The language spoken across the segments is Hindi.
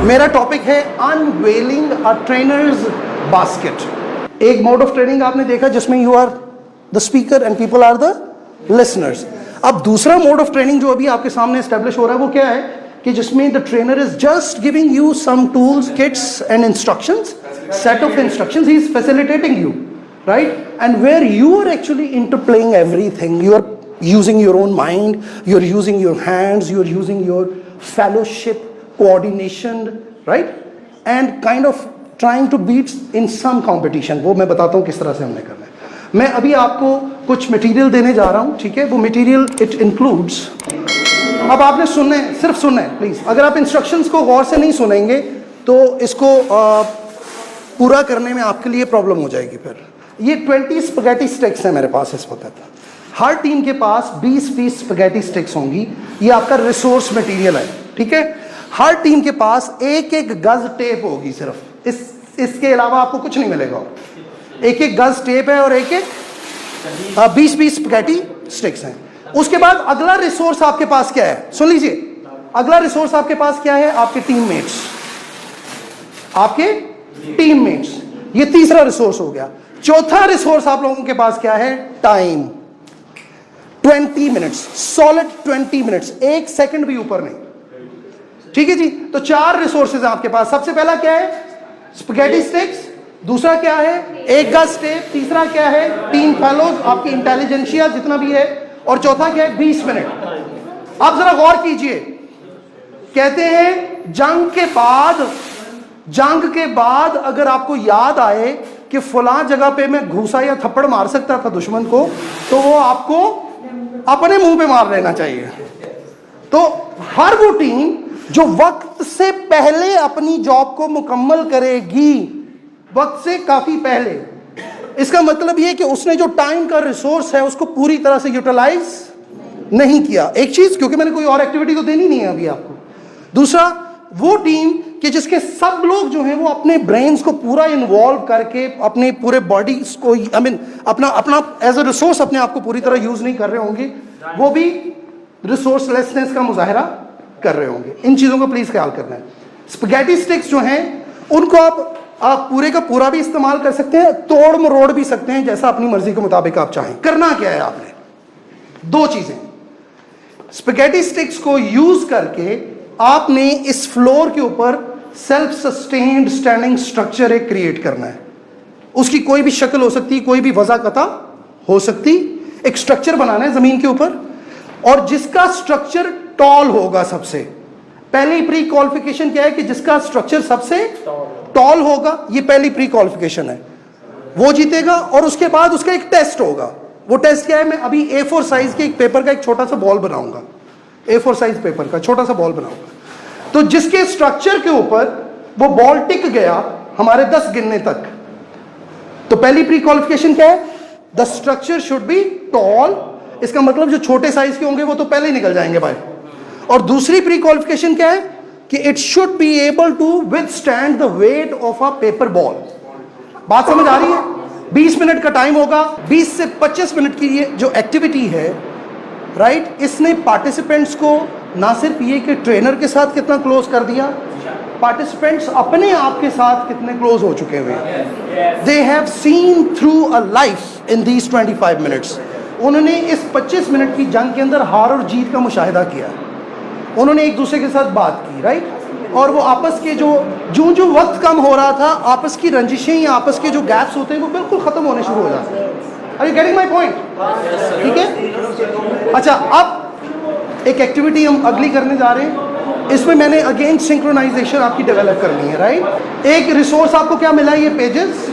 मेरा टॉपिक है अनवेलिंग अ ट्रेनर्स बास्केट। एक मोड ऑफ ट्रेनिंग आपने देखा जिसमें you are the speaker and people are the listeners. अब दूसरा मोड ऑफ ट्रेनिंग जो अभी आपके सामने एस्टेब्लिश हो रहा है वो क्या है कि जिसमें the trainer is just giving you some tools, kits and instructions, set of instructions. He is facilitating you, right? And where you are actually interplaying everything, you are using your own mind, you are using your hands, you are using your fellowship, coordination, right? And kind of trying to beat in some competition. वो मैं बताता हूँ किस तरह से हमने करना है। मैं अभी आपको कुछ मटेरियल देने जा रहा हूँ, ठीक है? वो मटेरियल इट इंक्लूड्स, अब आपने सुनना है, सिर्फ सुनना है प्लीज। अगर आप इंस्ट्रक्शंस को गौर से नहीं सुनेंगे तो इसको पूरा करने में आपके लिए प्रॉब्लम हो जाएगी। फिर ये 20 स्पैगेटी स्टिक्स है मेरे पास इस वक्त। हर टीम के पास 20 स्पैगेटी स्टिक्स होंगी। ये आपका रिसोर्स मटेरियल है, ठीक है? हर टीम के पास एक एक गज टेप होगी सिर्फ, इसके अलावा आपको कुछ नहीं मिलेगा। एक एक गज टेप है और एक एक 20 स्पैगेटी स्टिक्स हैं। उसके बाद अगला रिसोर्स आपके पास क्या है, सुन लीजिए। अगला रिसोर्स आपके पास क्या है? आपके टीममेट्स, आपके टीममेट्स। ये तीसरा रिसोर्स हो गया। चौथा रिसोर्स आप लोगों के पास क्या है? टाइम। 20 मिनट्स, सॉलिड 20 मिनट्स, एक सेकंड भी ऊपर नहीं, ठीक है जी? तो 4 रिसोर्सेज आपके पास। सबसे पहला क्या है? Spaghetti sticks. दूसरा क्या है? एक गज टेप। तीसरा क्या है? टीम फेलोज, आपकी इंटेलिजेंशिया जितना भी है। और चौथा क्या है? 20 मिनट। आप जरा गौर कीजिए, कहते हैं जंग के बाद अगर आपको याद आए कि फलां जगह पे मैं घूसा या थप्पड़ मार सकता था दुश्मन को, तो वो आपको अपने मुंह पे मार लेना चाहिए। तो हर वो टीम जो वक्त से पहले अपनी जॉब को मुकम्मल करेगी, वक्त से काफी पहले, इसका मतलब ये कि उसने जो टाइम का रिसोर्स है उसको पूरी तरह से यूटिलाइज नहीं किया। एक चीज, क्योंकि मैंने कोई और एक्टिविटी तो देनी नहीं है अभी आपको। दूसरा, वो टीम कि जिसके सब लोग जो हैं वो अपने ब्रेन्स को पूरा इन्वॉल्व करके अपने पूरे बॉडी को अपना एज अ रिसोर्स अपने आप को पूरी तरह यूज नहीं कर रहे होंगे, वो भी रिसोर्सलेसनेस का मुजाहरा कर रहे होंगे। इन चीजों का प्लीज ख्याल करना है। स्पैगेटी स्टिक्स जो हैं उनको आप पूरे का पूरा भी इस्तेमाल कर सकते हैं, तोड़ मरोड़ भी सकते हैं, जैसा अपनी मर्जी के मुताबिक आप चाहें। करना क्या है आपने? 2 चीजें। स्पैगेटी स्टिक्स को यूज करके आपने इस फ्लोर के ऊपर सेल्फ सस्टेन्ड स्टैंडिंग स्ट्रक्चर एक क्रिएट करना है। उसकी कोई भी शक्ल हो सकती, कोई भी वज़ाकता हो सकती। एक स्ट्रक्चर बनाना है जमीन के ऊपर, और जिसका स्ट्रक्चर टॉल होगा सबसे पहली प्री क्वालिफिकेशन क्या है कि जिसका स्ट्रक्चर सबसे टॉल होगा, ये पहली प्री क्वालिफिकेशन है, वो जीतेगा। और उसके बाद उसका एक टेस्ट होगा। वो टेस्ट क्या है? मैं अभी A4 साइज के एक पेपर का एक छोटा सा बॉल बनाऊंगा, A4 साइज पेपर का छोटा सा बॉल बनाऊंगा। तो जिसके स्ट्रक्चर के ऊपर वो बॉल टिक गया हमारे 10 गिनने तक, तो पहली प्री क्वालिफिकेशन क्या है? The structure should be toll. इसका मतलब जो छोटे साइज के होंगे वो तो पहले ही निकल जाएंगे बाहर। और दूसरी प्री क्वालिफिकेशन क्या है कि it should be able to withstand the weight of a paper ball. बात समझ आ रही है? 20 मिनट का टाइम होगा। 20 से 25 मिनट की ये जो एक्टिविटी है, राइट, इसने पार्टिसिपेंट्स को ना सिर्फ ये कि ट्रेनर के साथ कितना क्लोज कर दिया, पार्टिसिपेंट्स अपने आप के साथ कितने क्लोज हो चुके हुए हैं। They have seen through a life in these 25 minutes. उन्होंने इस 25 मिनट की जंग के अंदर हार और जीत का मुशाहिदा किया। उन्होंने एक दूसरे के साथ बात की, राइट, और वो आपस के जो वक्त कम हो रहा था, आपस की रंजिशें या आपस के जो गैप्स होते हैं वो बिल्कुल खत्म होने शुरू हो जाते हैं। Are you getting my point? ठीक है। अच्छा, अब एक एक्टिविटी हम अगली करने जा रहे हैं। इसमें मैंने अगेन सिंक्रोनाइजेशन आपकी डेवलप करनी है, राइट। एक रिसोर्स आपको क्या मिला है? ये पेजेस,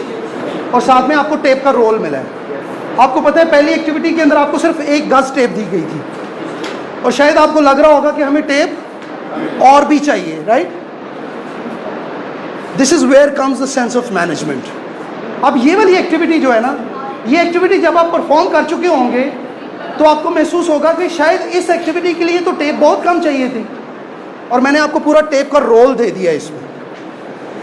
और साथ में आपको टेप का रोल मिला है। आपको पता है पहली एक्टिविटी के अंदर आपको सिर्फ एक गज टेप दी गई थी, और शायद आपको लग रहा होगा कि हमें टेप और भी चाहिए, right. This is where comes the sense of management. अब ये वाली एक्टिविटी जो है ना, ये एक्टिविटी जब आप परफॉर्म कर चुके होंगे तो आपको महसूस होगा कि शायद इस एक्टिविटी के लिए तो टेप बहुत कम चाहिए थी, और मैंने आपको पूरा टेप का रोल दे दिया इसमें।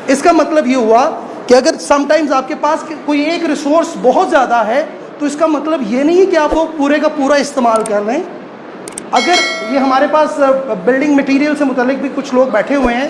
इसका मतलब ये हुआ कि अगर समटाइम्स आपके पास कोई एक रिसोर्स बहुत ज़्यादा है, तो इसका मतलब ये नहीं कि आप वो पूरे का पूरा इस्तेमाल कर लें। अगर ये हमारे पास बिल्डिंग मटेरियल से मुतालिक भी कुछ लोग बैठे हुए हैं,